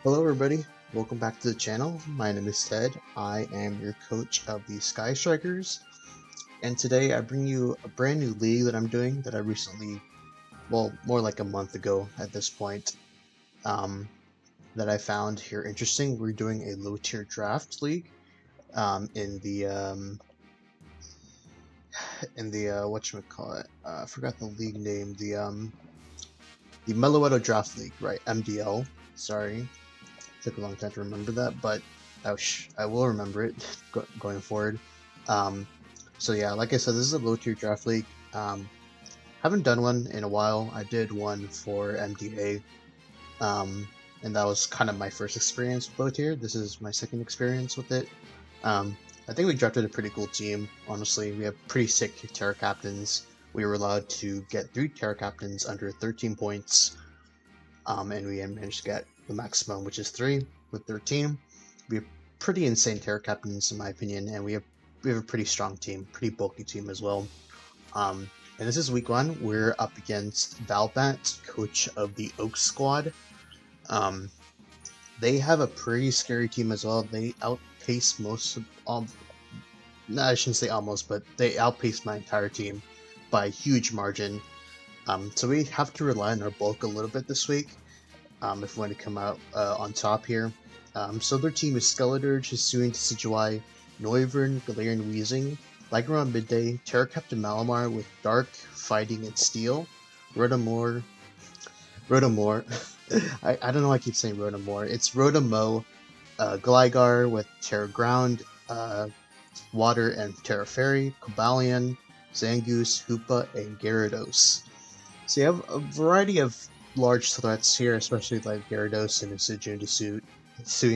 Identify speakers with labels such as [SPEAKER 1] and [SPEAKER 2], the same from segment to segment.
[SPEAKER 1] Hello everybody, welcome back to the channel. My name is Ted. I am your coach of the Sky Strikers, and today I bring you a brand new league that I'm doing that I recently, well, more like a month ago at this point, that I found here interesting. We're doing a low tier draft league in the whatchamacallit, I forgot the league name, the Meloedo Draft League, right? MDL. Sorry, took a long time to remember that, but I will remember it going forward. Um, so yeah, like I said, this is a low tier draft league. Haven't done one in a while. I did one for MDA, and that was kind of my first experience with low tier. This is my second experience with it. I think we drafted a pretty cool team. Honestly, we have pretty sick Terra captains. We were allowed to get 3 Terra captains under 13 points, and we managed to get the maximum, which is 3 with 13. We have pretty insane Terra captains, in my opinion, and we have a pretty strong team, pretty bulky team as well. And this is week 1. We're up against Valbat, coach of the Oak Squad. They have a pretty scary team as well. They outpace most of, no, I shouldn't say almost, but they outpace my entire team by a huge margin. So we have to rely on our bulk a little bit this week. If we want to come out on top here. So their team is Skeledirge, Hisuian Decidueye, Noivern, Galarian Weezing, Lycanroc Midday, Terra Captain Malamar with Dark, Fighting, and Steel, Rotomore, I don't know why I keep saying Rotomore, it's Rotomo, Gligar with Terra Ground, Water and Terra Fairy, Cobalion, Zangoose, Hoopa, and Gyarados. So you have a variety of large threats here, especially like Gyarados and Hisuian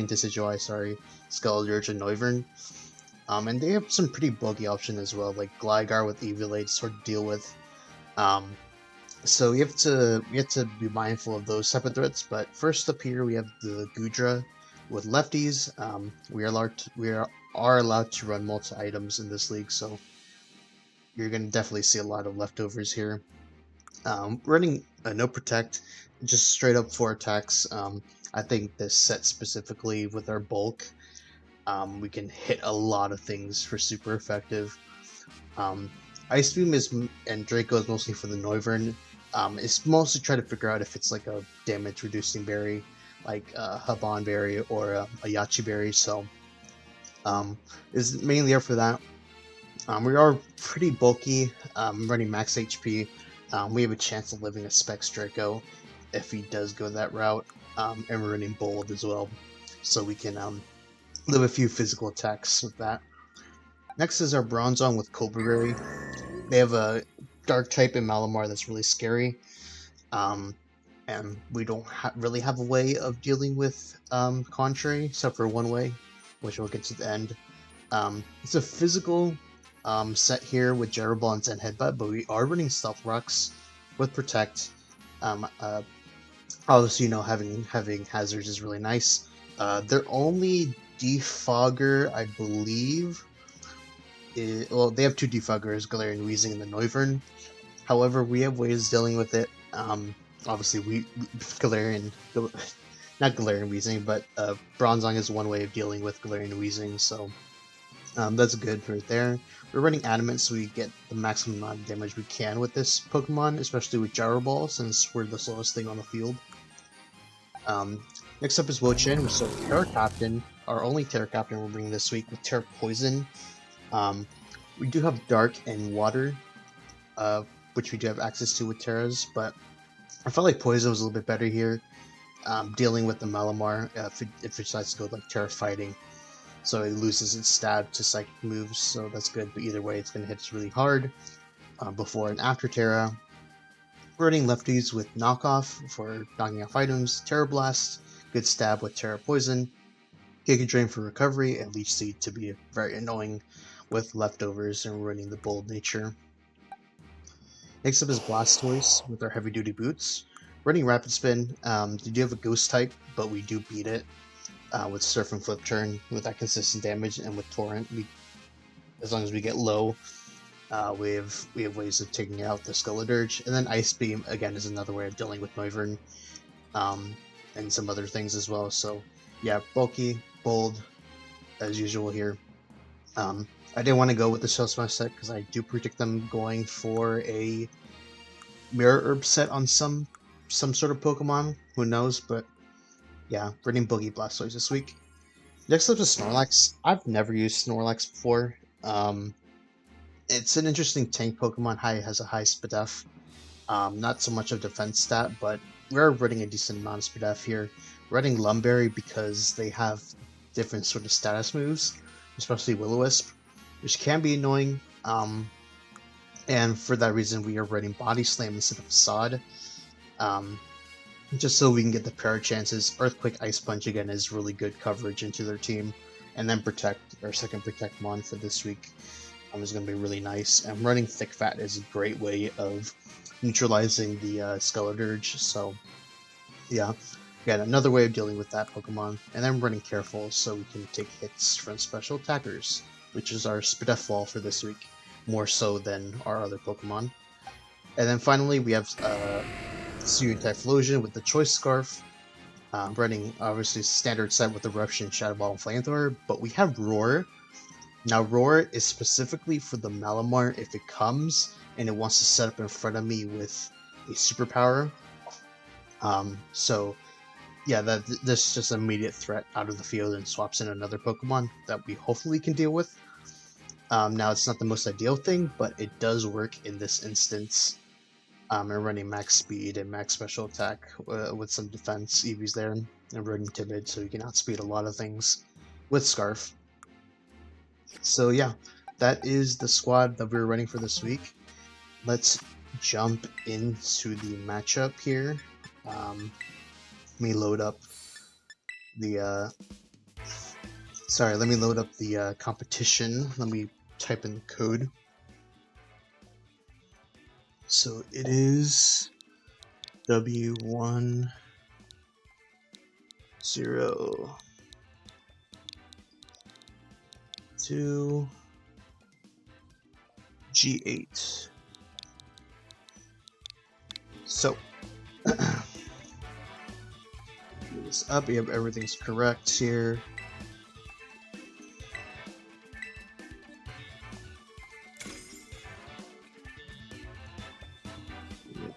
[SPEAKER 1] Decidueye, sorry, Skeledirge and Noivern. And they have some pretty buggy options as well, like Gligar with Eviolite to sort of deal with. So we have to be mindful of those type of threats. But first up here we have the Goodra with lefties. We are allowed to run multi items in this league, so you're gonna definitely see a lot of leftovers here. Running a no protect, just straight up 4 attacks. I think this set specifically with our bulk, we can hit a lot of things for super effective. Ice Beam and Draco is mostly for the Noivern. It's mostly try to figure out if it's like a damage reducing berry, like a Haban berry or a Yachi berry. So is mainly there for that. We are pretty bulky, running max HP. We have a chance of living a Specs Draco if he does go that route, and we're running Bold as well, so we can live a few physical attacks with that. Next is our Bronzong with Cobra Berry. They have a Dark type in Malamar that's really scary, and we don't really have a way of dealing with Contrary, except for one way, which we'll get to the end. It's a physical set here with Gyro Ball and Zen Headbutt, but we are running Stealth Rocks with Protect. Obviously, having hazards is really nice. Their only defogger, I believe, well, they have 2 defoggers, Galarian Weezing and the Noivern. However, we have ways of dealing with it. Obviously, not Galarian Weezing, but Bronzong is one way of dealing with Galarian Weezing, so that's good right there. We're running Adamant so we get the maximum amount of damage we can with this Pokemon, especially with Gyro Ball, since we're the slowest thing on the field. Next up is Wo-Chien, which is our Terra Captain, our only Terra Captain we're bringing this week with Terra Poison. We do have Dark and Water, which we do have access to with Terras, but I felt like Poison was a little bit better here, dealing with the Malamar if it decides to go like Terra Fighting. So it loses its stab to psychic moves, so that's good, but either way it's going to hit us really hard before and after Terra. We're running lefties with Knockoff for knocking off items, Terra Blast, good stab with Terra Poison, Giga Drain for recovery, and Leech Seed to be very annoying with leftovers, and we're running the Bold nature. Next up is Blastoise with our heavy duty boots. Running Rapid Spin, they do have a Ghost type, but we do beat it. With Surf and Flip Turn, with that consistent damage, and with Torrent, as long as we get low, we have ways of taking out the Skeledirge. And then Ice Beam again is another way of dealing with Noivern. and some other things as well. So yeah, bulky, bold, as usual here. I didn't want to go with the Shell Smash set because I do predict them going for a Mirror Herb set on some sort of Pokemon. Who knows? But yeah, running Boogie Blastoise this week. Next up is Snorlax. I've never used Snorlax before. It's an interesting tank Pokemon. Has a high SPDF. Not so much of defense stat, but we're running a decent amount of SPDF here. Running Lumberry because they have different sort of status moves, especially Will-O-Wisp, which can be annoying. And for that reason, we are running Body Slam instead of Facade. Just so we can get the pair chances. Earthquake Ice Punch again is really good coverage into their team. And then Protect, our second Protect Mon for this week, is going to be really nice. And running Thick Fat is a great way of neutralizing the Skeledirge. So, yeah, again, another way of dealing with that Pokemon. And then running Careful so we can take hits from special attackers, which is our SPDF wall for this week, more so than our other Pokemon. And then finally, we have Searing Typhlosion with the Choice Scarf. Running obviously standard set with Eruption, Shadow Ball, and Flamethrower, but we have Roar. Now, Roar is specifically for the Malamar if it comes and it wants to set up in front of me with a superpower. So, yeah, this is just an immediate threat out of the field and swaps in another Pokemon that we hopefully can deal with. Now, it's not the most ideal thing, but it does work in this instance. And running max speed and max special attack with some defense EVs there, and running timid so you can outspeed a lot of things with Scarf. So yeah, that is the squad that we're running for this week. Let's jump into the matchup here. Let me load up the let me load up the competition. Let me type in the code. So it is W10 2 G8. So this up. Yep, everything's correct here.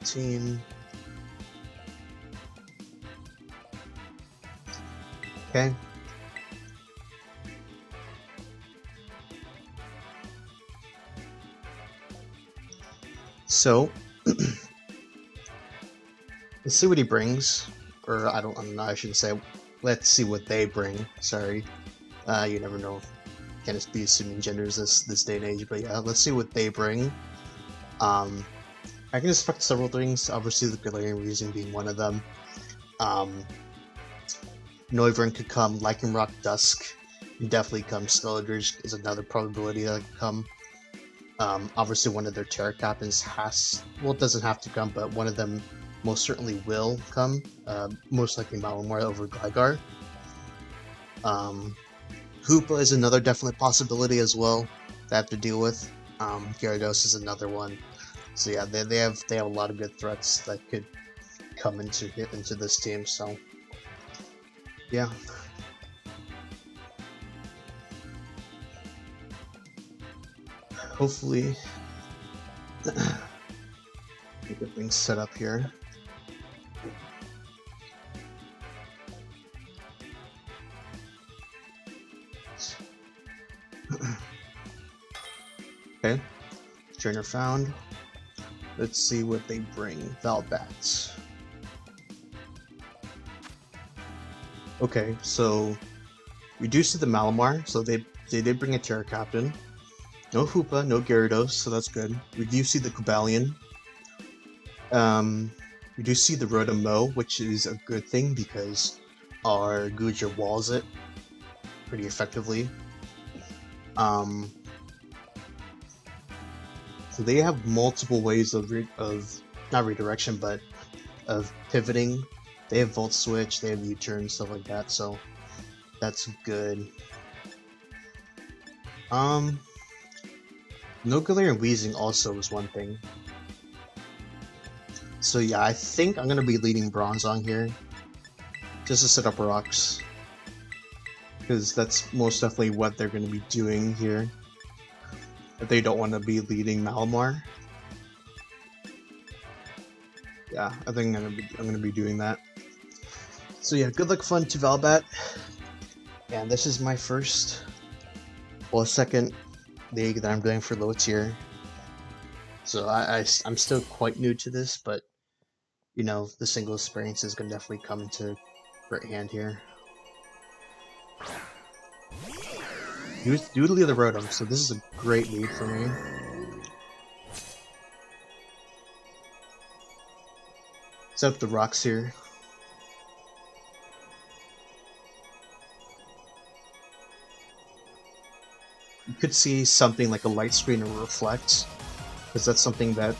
[SPEAKER 1] Team. Okay. So let's see what he brings, or I don't know. I shouldn't say. Let's see what they bring. Sorry, you never know. Can't just be assuming genders this day and age. But yeah, let's see what they bring. I can expect several things, obviously the Galarian Reason being one of them. Noivern could come, Lycanroc Dusk definitely come, Skeledirge is another probability that could come. Obviously one of their Tera Captains it doesn't have to come, but one of them most certainly will come, most likely Malamar over Gligar. Hoopa is another definite possibility as well that I have to deal with. Gyarados is another one. So yeah, they have a lot of good threats that could come into this team. So yeah. Hopefully get things set up here. Okay, trainer found. Let's see what they bring. Valbats. Okay, so we do see the Malamar, so they did bring a Tera Captain. No Hoopa, no Gyarados, so that's good. We do see the Cobalion. We do see the Rotom-Mow, which is a good thing because our Guja walls it pretty effectively. So they have multiple ways of not redirection, but of pivoting. They have Volt Switch, they have U-turn, stuff like that, so that's good. No Galarian Weezing also is one thing. So yeah, I think I'm gonna be leading Bronzong here. just to set up rocks, because that's most definitely what they're going to be doing here if they don't want to be leading Malamar. Yeah, I think I'm gonna be doing that. So yeah, good luck fun to Valbat. And this is my first, well, second league that I'm doing for low tier. So I'm still quite new to this, but you know, the single experience is gonna definitely come into great hand here. Doodly the Rotom, so this is a great lead for me. Set up the rocks here. You could see something like a light screen or reflect, because that's something that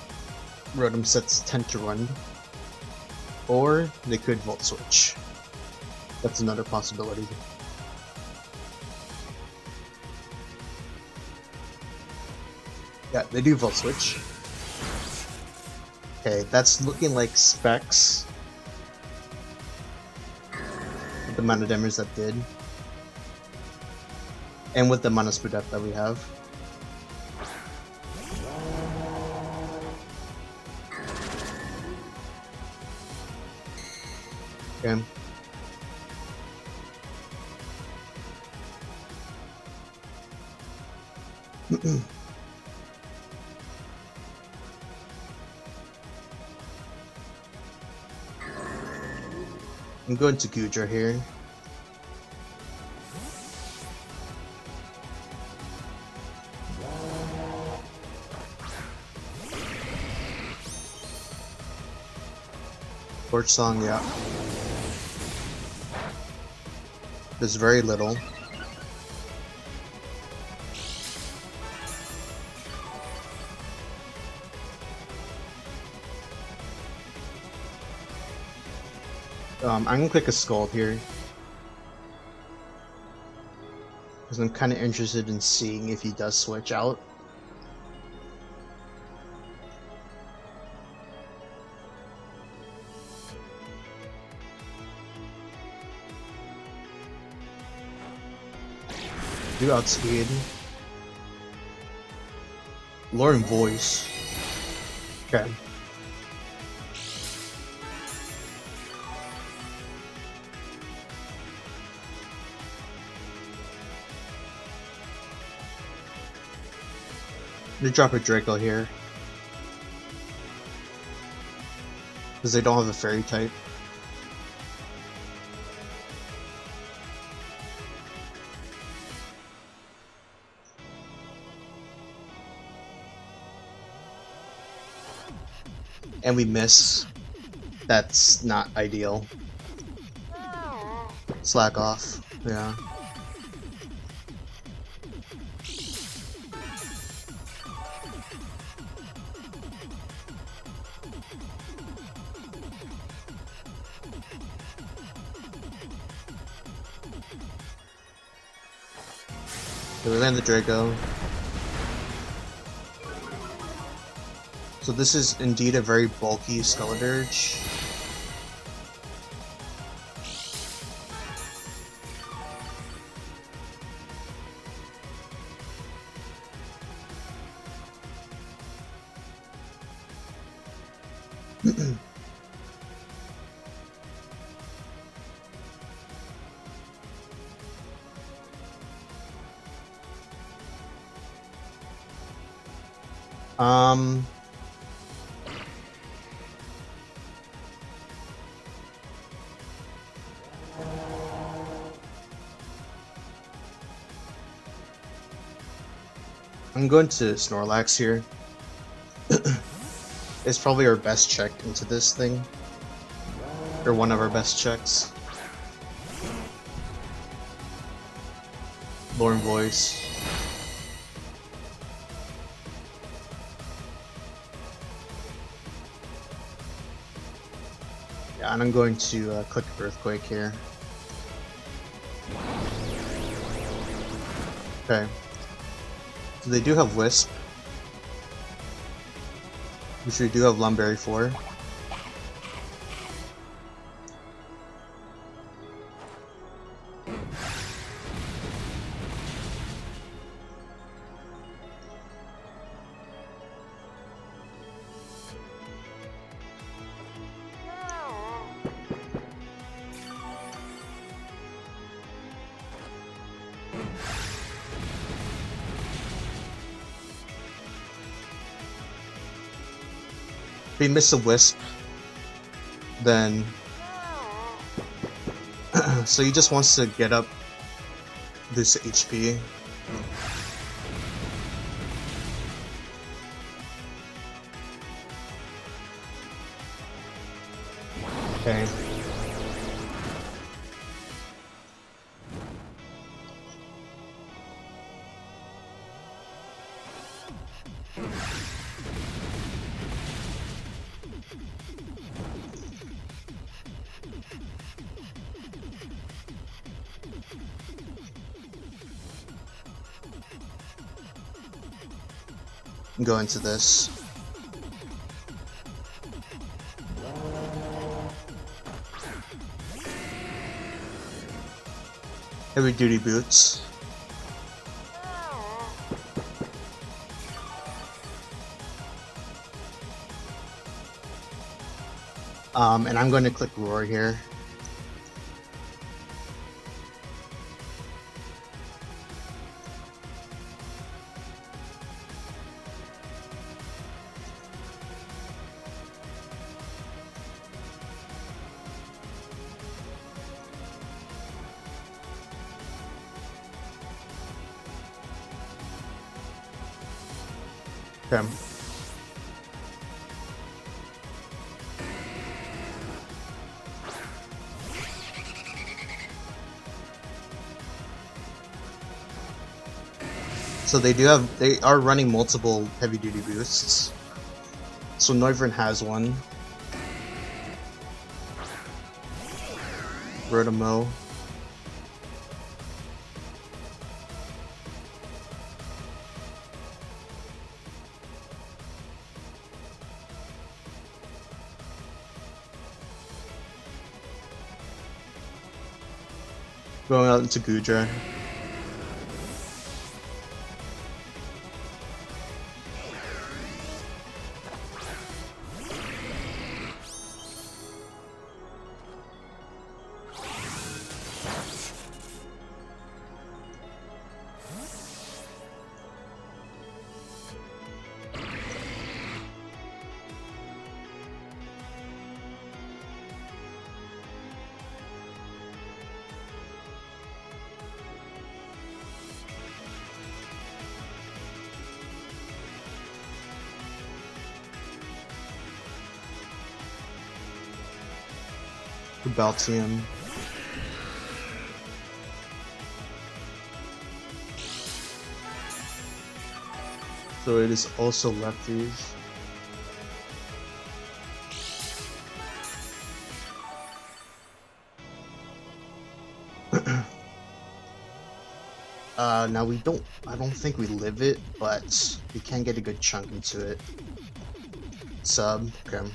[SPEAKER 1] Rotom sets tend to run. Or they could Volt Switch. That's another possibility. Yeah, they do Volt Switch. Okay, that's looking like Specs. With the amount of damage that did. And with the amount of speed up that we have. Okay. I'm going to Gudra here. Torch Song, yeah. There's very little. I'm gonna click a Scald here. Because I'm kind of interested in seeing if he does switch out. Do outspeed. Lauren Voice. Okay. I'm gonna drop a Draco here. Because they don't have a fairy type. And we miss. That's not ideal. Slack off. Yeah. So we land the Draco. So this is indeed a very bulky Skeledirge. I'm going to Snorlax here. It's probably our best check into this thing. Or one of our best checks. Lauren Voice. Yeah, and I'm going to click Earthquake here. Okay. So they do have Wisp, which we do have Lumberry for. he missed a wisp, then so he just wants to get up this HP. Okay. Go into this. Heavy duty boots. And I'm going to click roar here. Okay. So they are running multiple heavy duty boosts. So Noivern has one. Rotomo. Going out into Gudra. Baltium. So it is also lefties. Now I don't think we live it, but we can get a good chunk into it. Sub, okay.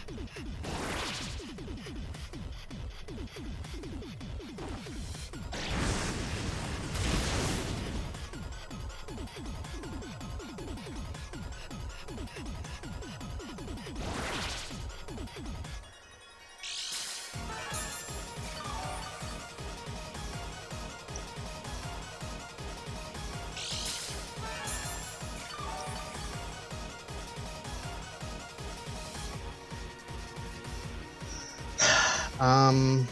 [SPEAKER 1] I'm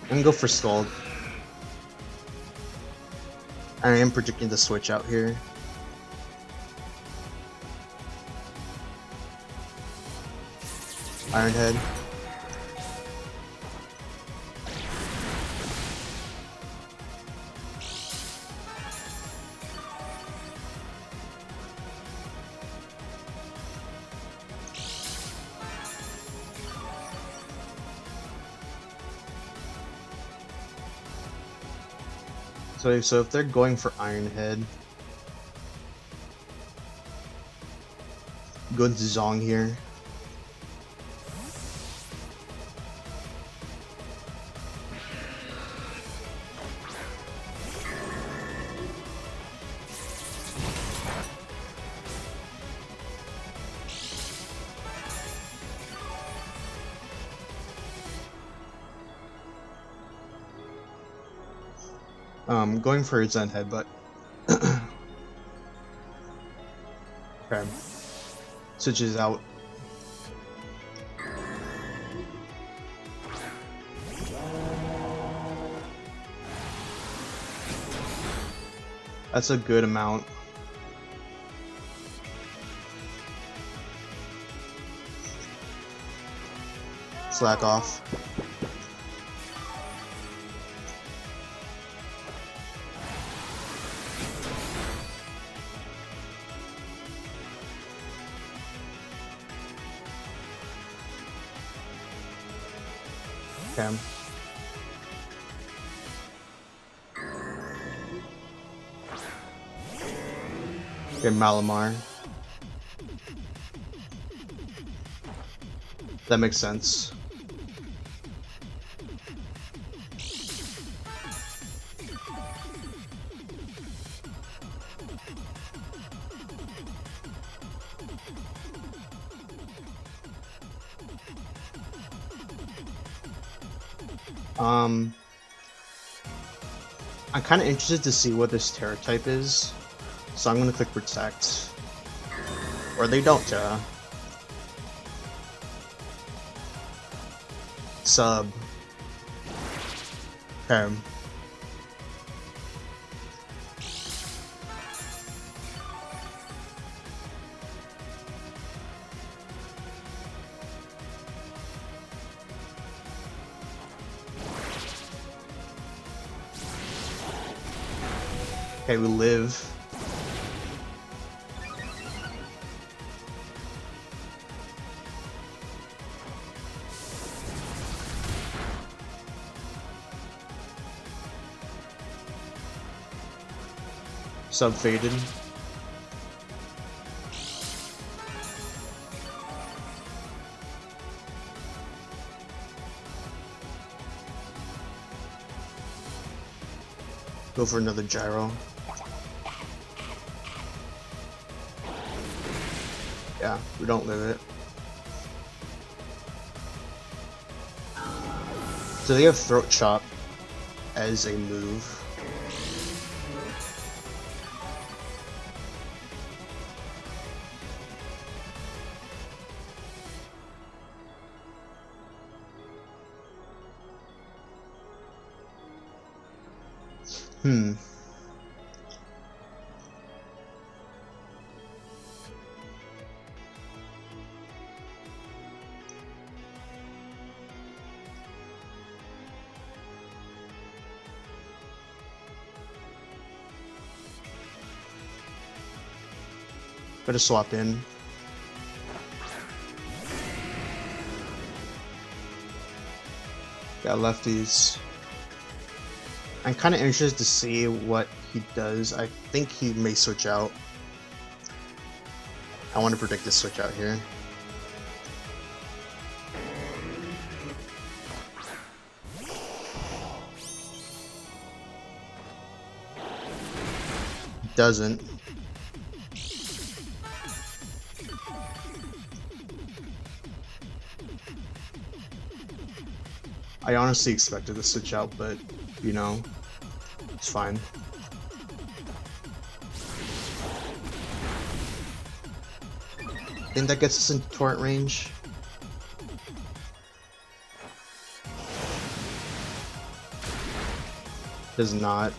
[SPEAKER 1] gonna go for Scald. I am predicting the switch out here. Iron Head. So if they're going for Iron Head, go into Zong here. Going for a Zen Headbutt. Okay. Switches out. That's a good amount. Slack off. Okay. Okay, Malamar. That makes sense. I'm kind of interested to see what this Tera type is, so I'm going to click Protect. Or they don't, Tera. Sub. Okay. Okay, we live. Sub-faded. Go for another gyro. Yeah, we don't live it. So they have Throat Chop as a move. Better swap in. Got lefties. I'm kind of interested to see what he does. I think he may switch out. I want to predict this switch out here. Doesn't. I honestly expected to switch out, but, you know, it's fine. I think that gets us into torrent range. Does not.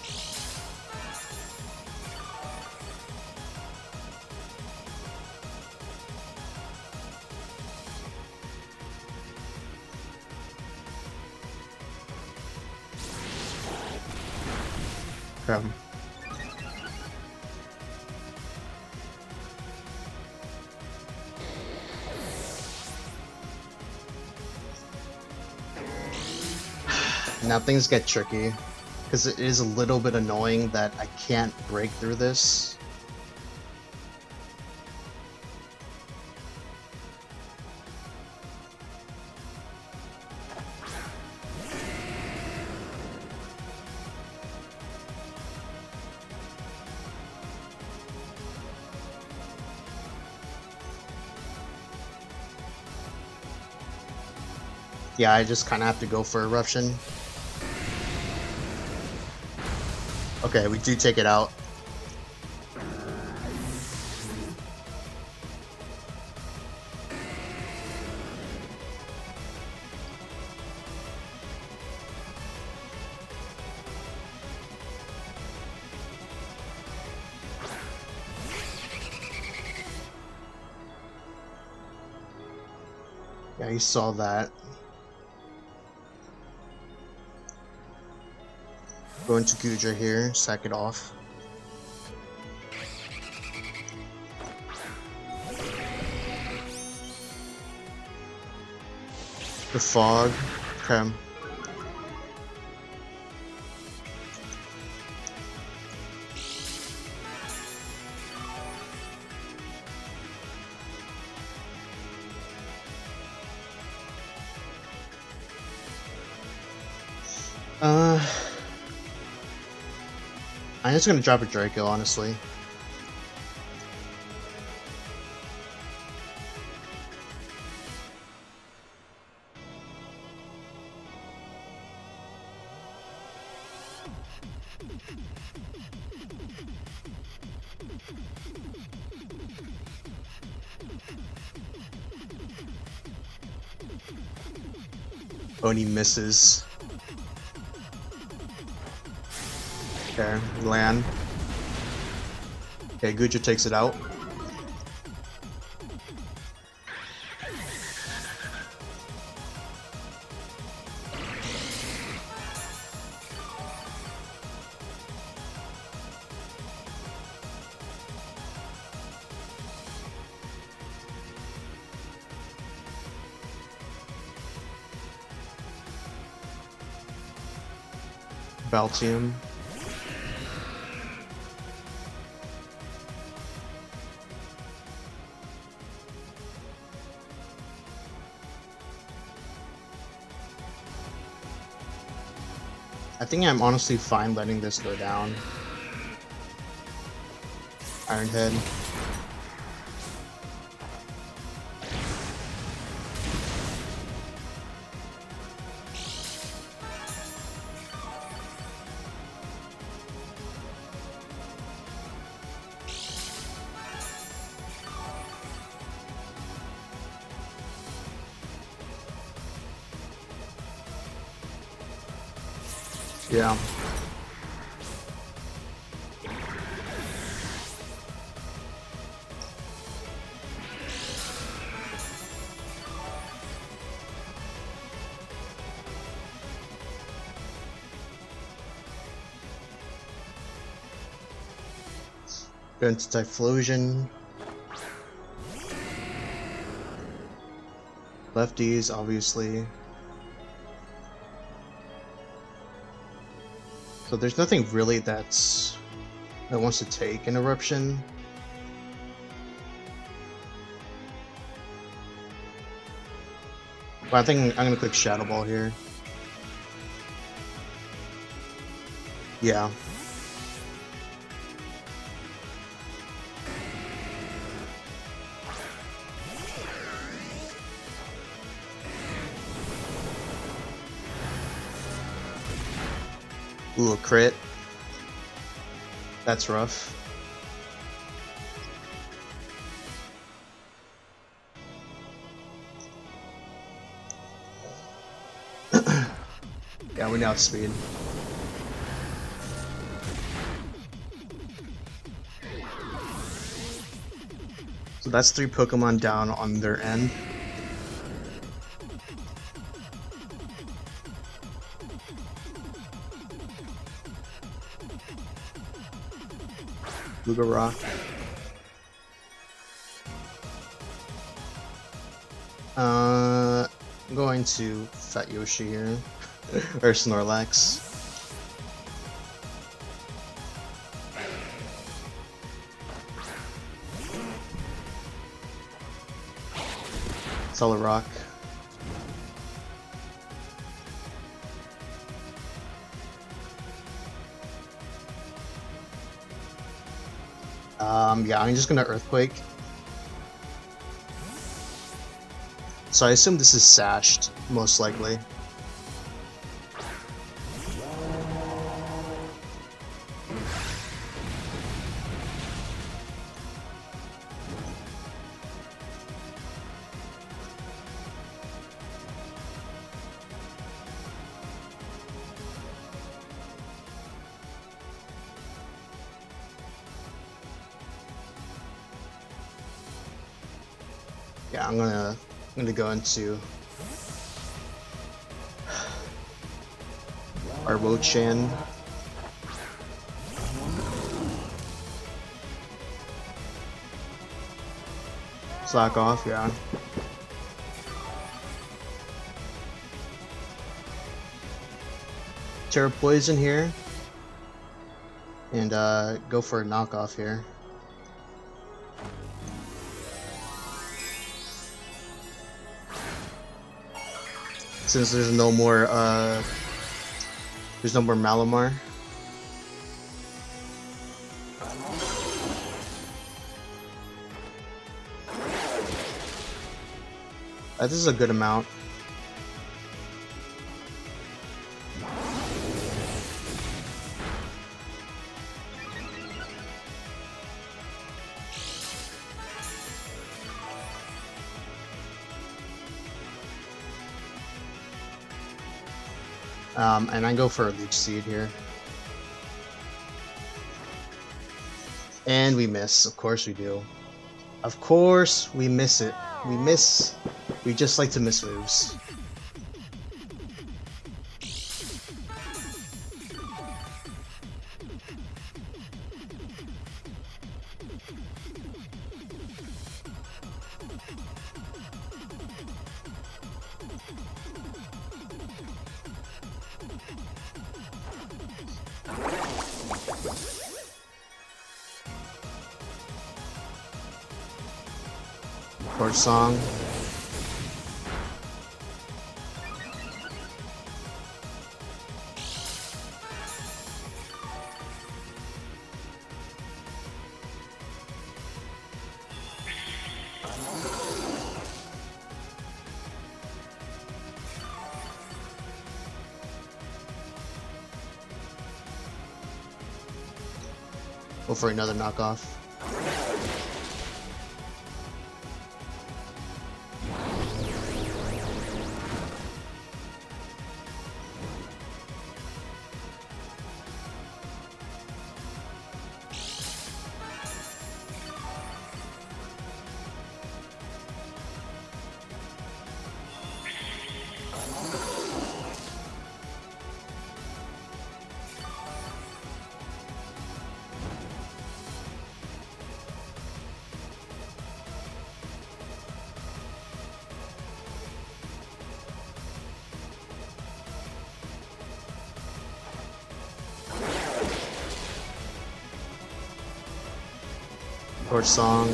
[SPEAKER 1] Okay. Now things get tricky, because it is a little bit annoying that I can't break through this. Yeah, I just kind of have to go for Eruption. Okay, we do take it out. Yeah, you saw that. Go into Gudra here, sack it off. The fog. Okay. I'm just gonna drop a Draco, honestly. Oni misses. Okay, land. Okay, Gudra takes it out. Baltium. I think I'm honestly fine letting this go down. Iron Head. Yeah. Go into Typhlosion. Lefties, obviously. So there's nothing really that wants to take an Eruption. But I think I'm gonna click Shadow Ball here. Yeah. Ooh, a crit. That's rough. Yeah, we now outspeed. So that's 3 Pokemon down on their end. Luga Rock. I'm going to Fat Yoshi here. Or Snorlax. Solid Rock. Yeah, I'm just gonna Earthquake. So I assume this is sashed, most likely. Yeah, I'm gonna go into our Wo-Chan. Slack off, yeah. Tera Poison here. And go for a knockoff here. Since there's no more Malamar. This is a good amount. And I go for a Leech Seed here. And we miss. Of course we do. Of course we miss it. We miss. We just like to miss moves. Chord Song. Go for another knockoff. Chord Song.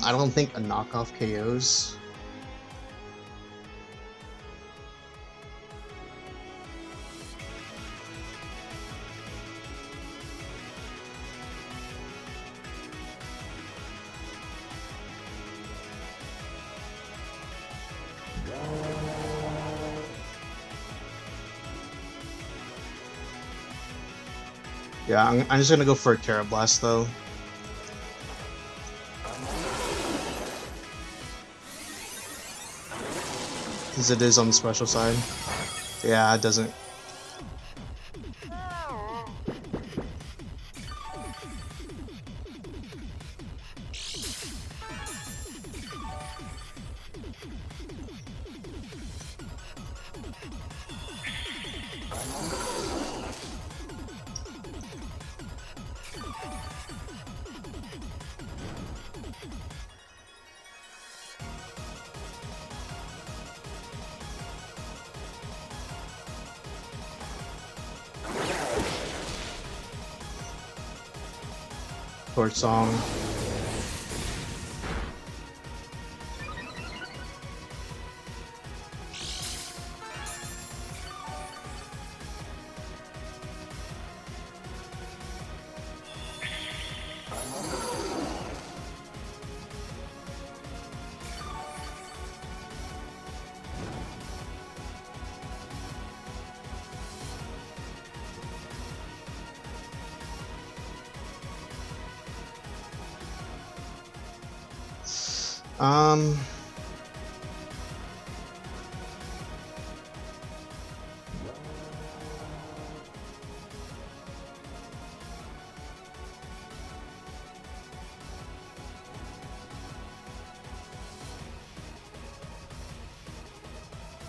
[SPEAKER 1] I don't think a knockoff KOs. Yeah, I'm just gonna go for a Tera Blast though. Because it is on the special side. Yeah, it doesn't. Chord Song. Um,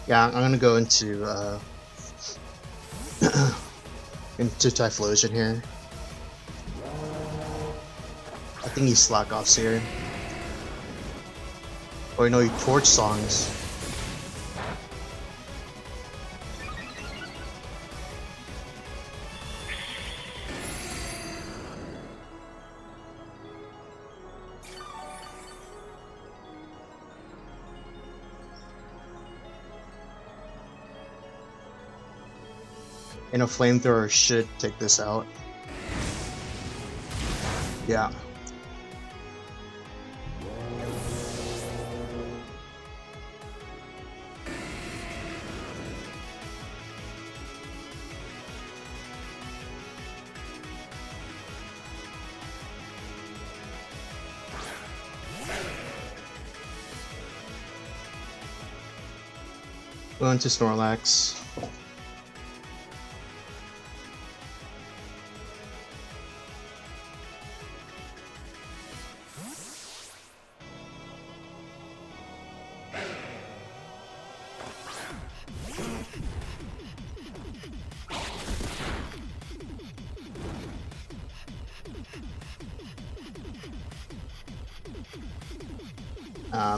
[SPEAKER 1] yeah, I'm gonna go into into Typhlosion here. I think he slack offs here. Oh, no, he torch songs. And a flamethrower should take this out. Yeah. Go into Snorlax.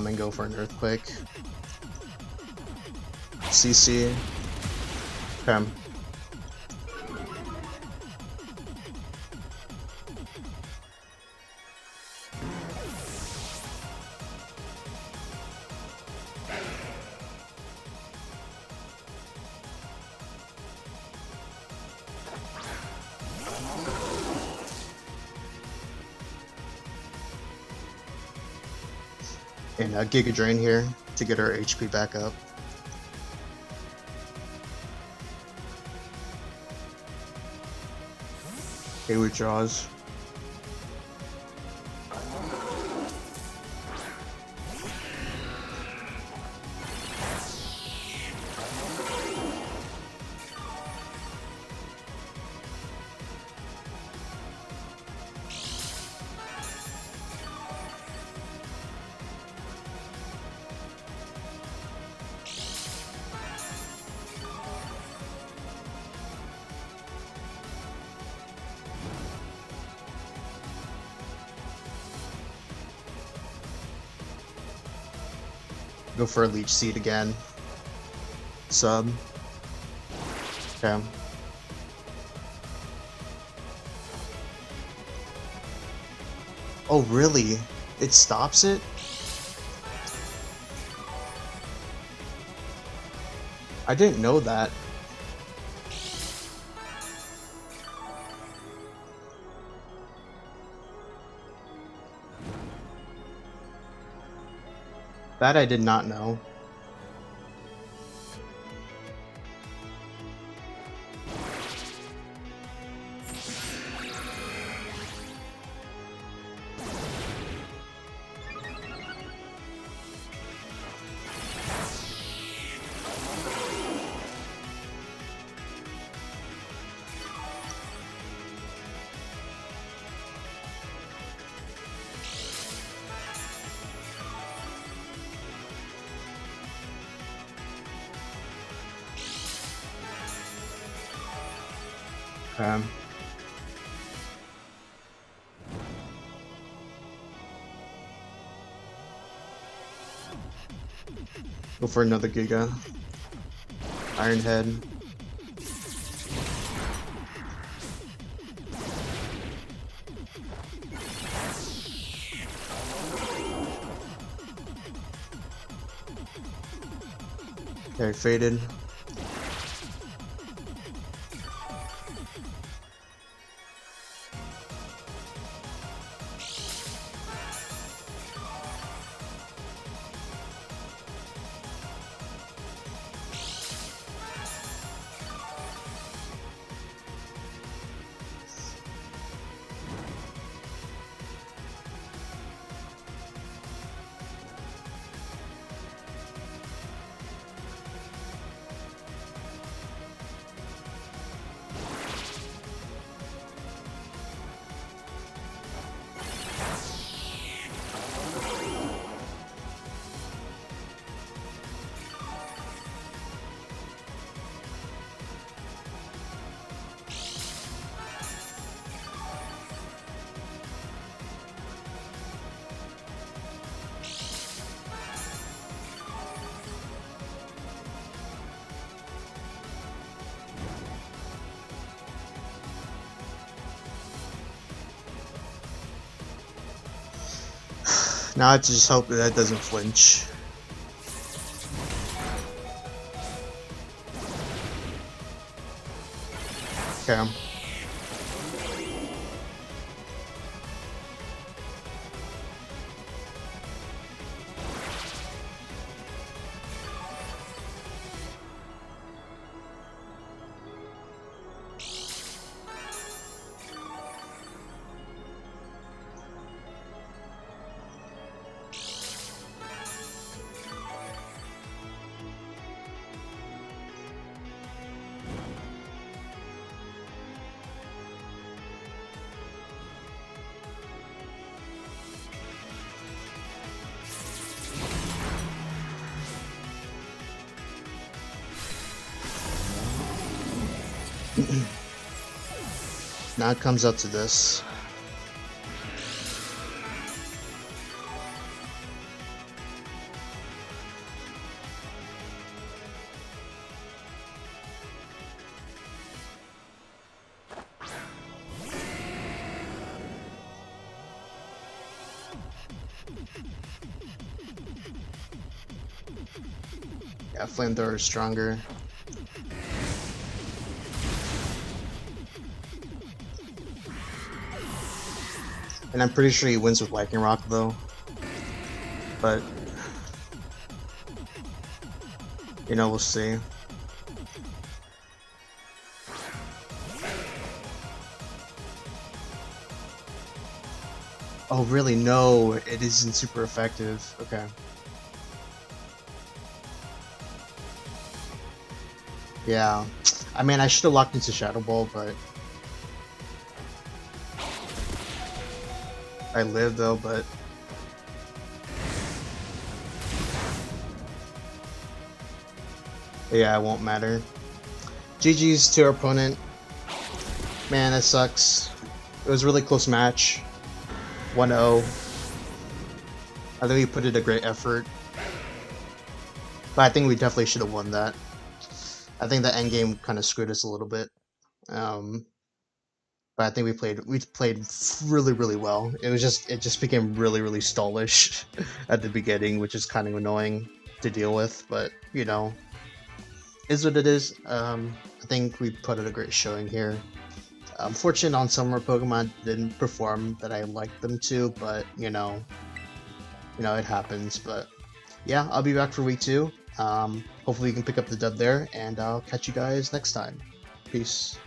[SPEAKER 1] And go for an Earthquake. CC. Okay. And Giga Drain here to get our HP back up. Okay, withdraws. Go for a Leech Seed again. Sub. Okay. Oh, really? It stops it? I didn't know that. That I did not know. Go for another Giga. Iron Head. Okay, faded. Now I have to just hope that doesn't flinch. Okay. Now it comes up to this. Yeah, flamethrower is stronger. And I'm pretty sure he wins with Lightning Rock though. But you know, we'll see. Oh really? No, it isn't super effective. Okay. Yeah. I mean, I should have locked into Shadow Ball, but I live though, but yeah, it won't matter. GG's to our opponent. Man, that sucks. It was a really close match. 1-0. I think we put in a great effort. But I think we definitely should have won that. I think the end game kind of screwed us a little bit. But I think we played really well. It just became really stallish at the beginning, which is kind of annoying to deal with. But you know, is what it is. I think we put in a great showing here. Unfortunate on some of our Pokemon didn't perform that I liked them to, but you know it happens. But yeah, I'll be back for week 2. Hopefully we can pick up the dub there, and I'll catch you guys next time. Peace.